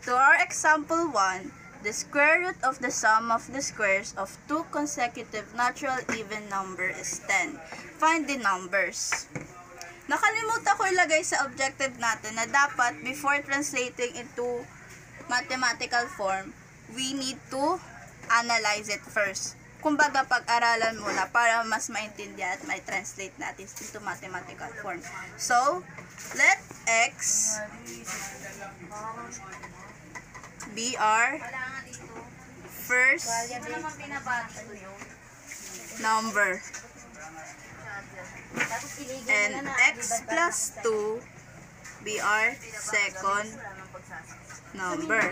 To our example 1, the square root of the sum of the squares of two consecutive natural even number is 10. Find the numbers. Nakalimutan ko ilagay sa objective natin na dapat before translating into mathematical form, we need to analyze it first. Kumbaga, pag-aralan muna para mas maintindihan at may translate natin into mathematical form. So, let x be our first number. And x plus 2 be our second number.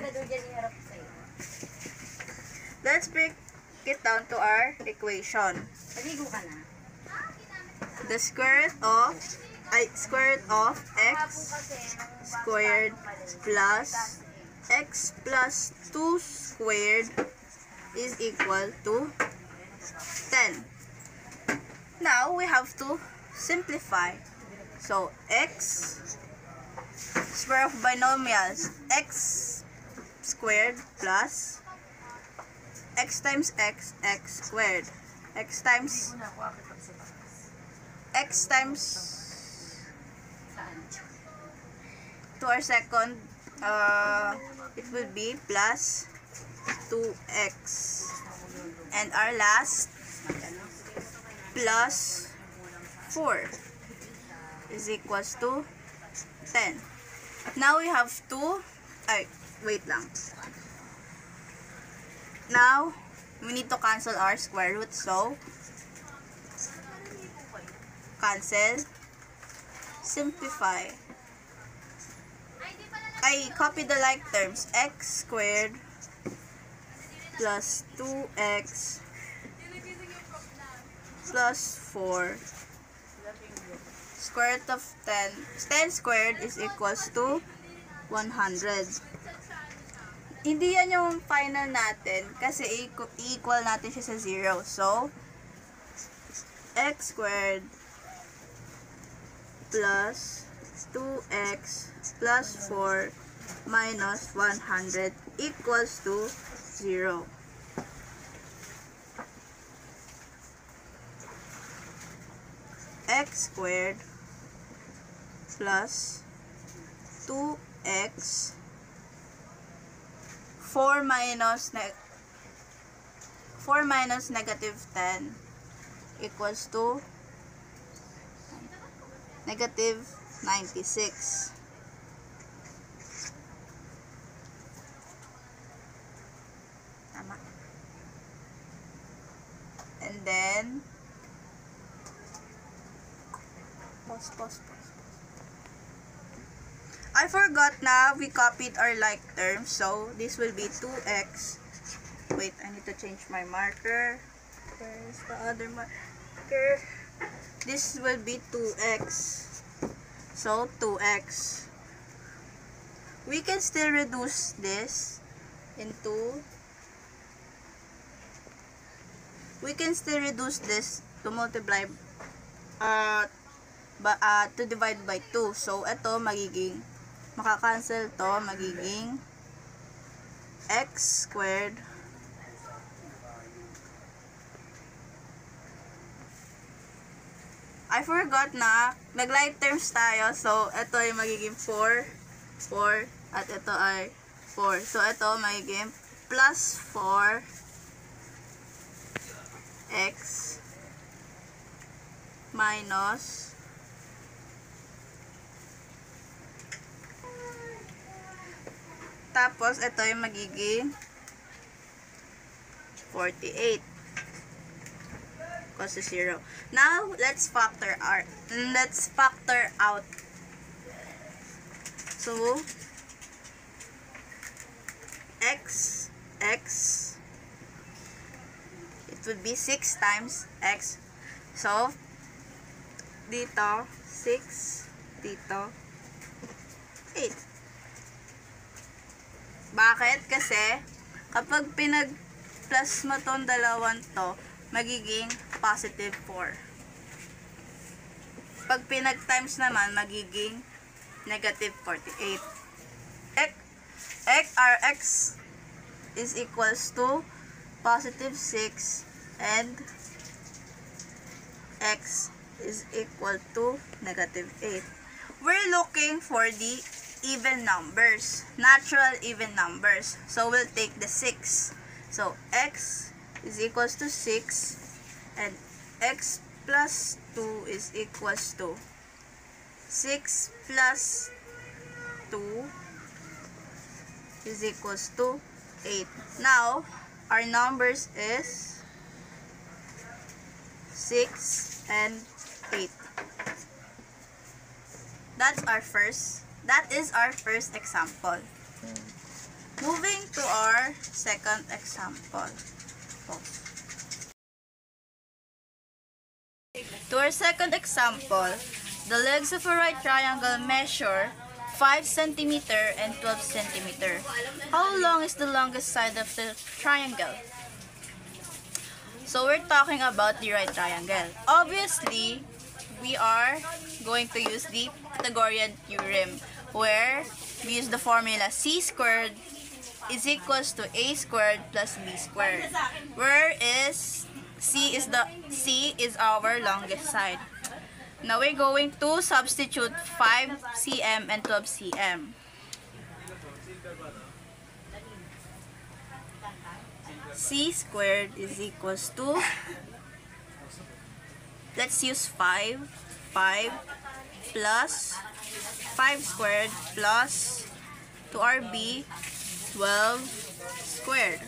Let's break it down to our equation. The square root of x squared plus x plus 2 squared is equal to 10. Now, we have to simplify. So, x, square of binomials, x squared plus x times x, x squared. X times to our second, it will be plus 2x. And our last, plus 4 is equals to 10. Now we have to, wait lang. Now, we need to cancel our square root. So, cancel, simplify. Copy the like terms. X squared plus 2x plus 4 square root of 10. 10 squared is equals to 100. Hindi yan yung final natin kasi equal natin siya sa 0. So, x squared plus 2x plus 4 minus 100 equals to 0. X squared plus 2x 4 minus negative 10 equals to negative 96. Tama. And then pause. I forgot na we copied our like terms. So, this will be 2x. Wait, I need to change my marker. Where's the other marker? This will be 2x. So, 2x. We can still reduce this into... to multiply... to divide by 2. So, ito magiging, makakancel to, magiging x squared I forgot na, nag-like terms tayo. So, ito ay magiging 4, at ito ay 4. So, ito magiging plus 4 x minus tapos ito yung magiging 48 equals to 0. Now let's factor out. So x it would be 6 times x. So dito 6, dito 8. Bakit? Kasi kapag pinag-plus mo tong dalawang to, magiging positive 4. Pag pinag-times naman, magiging negative 48. x is equals to positive 6 and x is equal to negative 8. We're looking for the even numbers, natural even numbers. So we'll take the 6. So x is equals to 6 and x plus 2 is equals to 6 plus 2 is equals to 8. Now, our numbers is 6 and 8. That is our first example. Moving to our second example. To our second example, the legs of a right triangle measure 5 cm and 12 cm. How long is the longest side of the triangle? So we're talking about the right triangle. Obviously, we are going to use the Pythagorean theorem, where we use the formula c squared is equals to a squared plus b squared, where c is our longest side. Now we're going to substitute 5 cm and 12 cm. C squared is equals to, let's use 5 plus 5 squared plus 2rb 12 squared.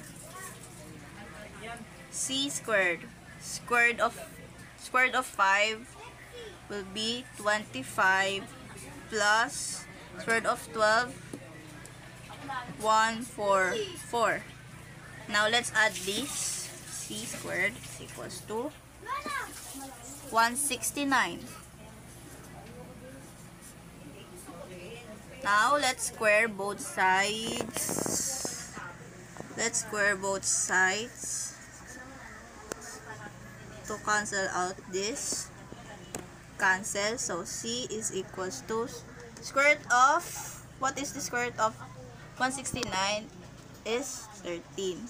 C squared squared of 5 will be 25 plus square root of 12 4. Now let's add this. C squared is equals to 169. Now let's square both sides. To cancel out this. Cancel. So C is equals to square root of, what is the square root of 169 is 13.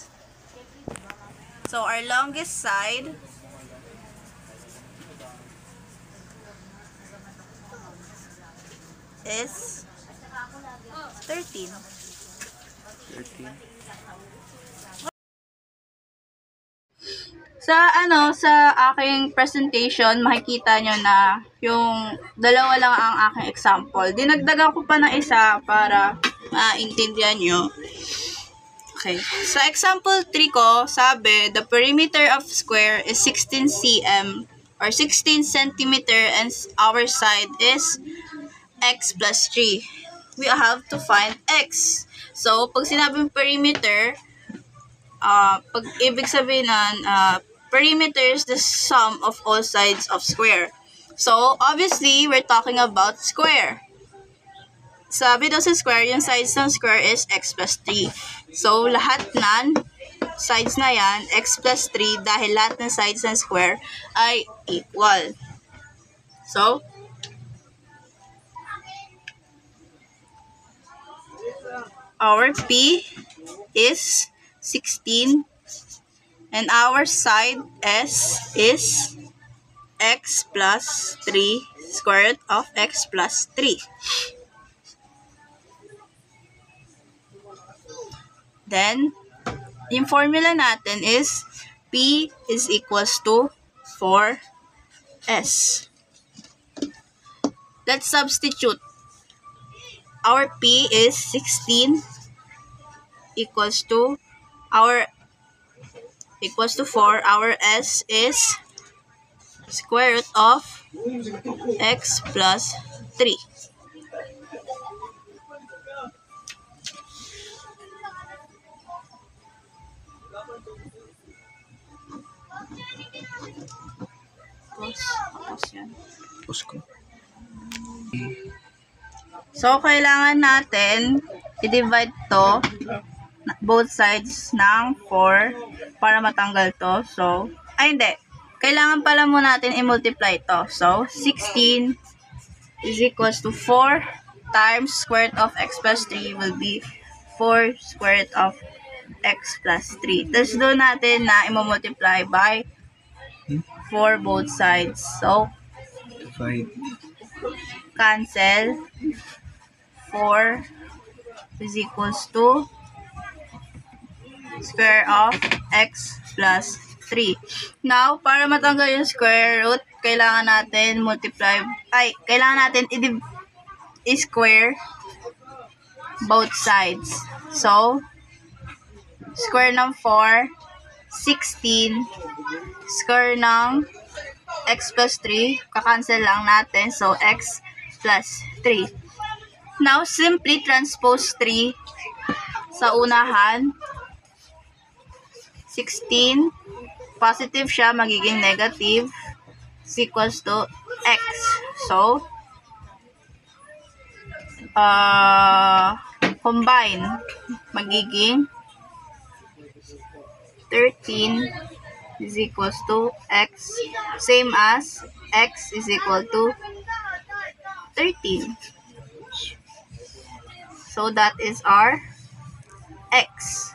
So our longest side is 13. Sa aking presentation, makikita nyo na yung dalawa lang ang aking example. Dinagdagan ko pa ng isa para maintindihan nyo. Okay. Sa example 3 ko, sabi, the perimeter of square is 16 cm or 16 cm and our side is x plus 3. We have to find x. So, pag sinabing perimeter, pag ibig sabihin perimeter is the sum of all sides of square. So, obviously, we're talking about square. Sabi daw sa square, yung sides ng square is x plus 3. So, lahat ng sides na yan, x plus 3, dahil lahat ng sides ng square ay equal. So, our P is 16 and our side S is x plus 3, square root of x plus 3. Then, yung formula natin is P is equals to 4S. Let's substitute. Our P is 16 equals to 4. Our S is square root of x plus 3. So, kailangan natin i-divide to both sides ng 4 para matanggal to. So, hindi. Kailangan pala mo natin i-multiply to. So, 16 is equals to 4 times square root of x plus 3 will be 4 square root of x plus 3. Tapos doon natin na i-multiply by 4 both sides. So, 5. cancel. 4 is equals to square of x plus 3. Now, para matanggal yung square root, kailangan natin i-square both sides. So, square ng 4, 16. Square ng x plus 3, kakancel lang natin. So, x plus 3. Now, simply transpose 3 sa unahan. 16, positive siya, magiging negative, is equals to x. So, combine, magiging 13 is equals to x, same as x is equal to 13. So, that is our x.